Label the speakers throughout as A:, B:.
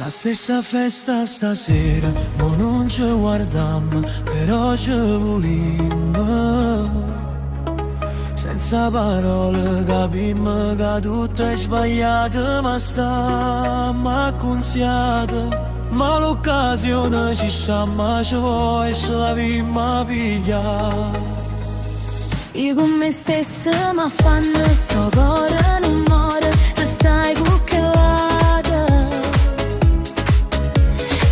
A: La stessa festa stasera, ma non ci guardammo, però ci volimmo. Senza parole capimmo che tutto è sbagliato, ma stiamo consigliati. Ma l'occasione ci siamo, ci vuoi, ce l'avimmo pigliata.
B: Io con me stessa mi affanno, sto cuore non muore se stai cucchiata.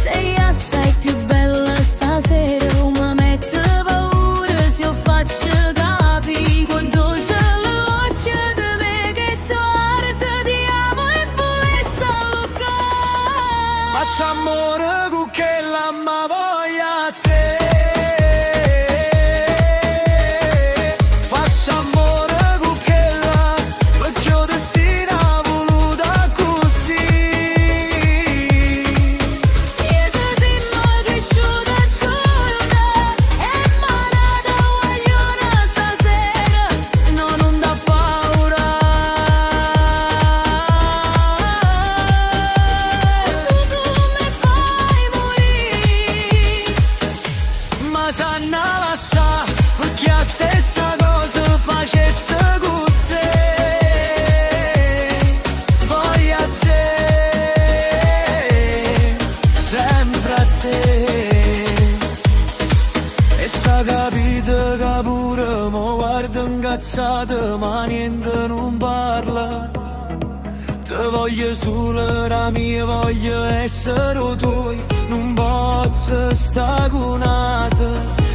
B: Sei assai più bella stasera, mi mette paura se io faccio capire quanto c'è l'occhio di me che torta ti amo e volessi alloccare.
A: Faccio amore con che la ma voglia a te. Ma niente non parla. Te voglio solo la mia, voglio essere tuoi. Non posso stare con un'altra.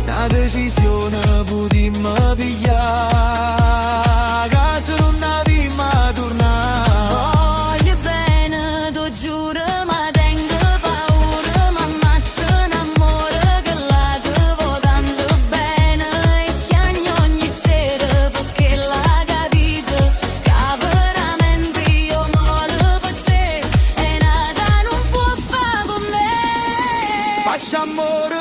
A: Una decisione potremmo pigliare, che se non avimmo tornare.
B: Voglio bene, ti giuro, ma tengo paura. Mi ammazza un amore che la devo tanto bene. E chiagno ogni sera perché l'ha capito che veramente io muoio per te e nada non può fare con me.
A: Faccio amore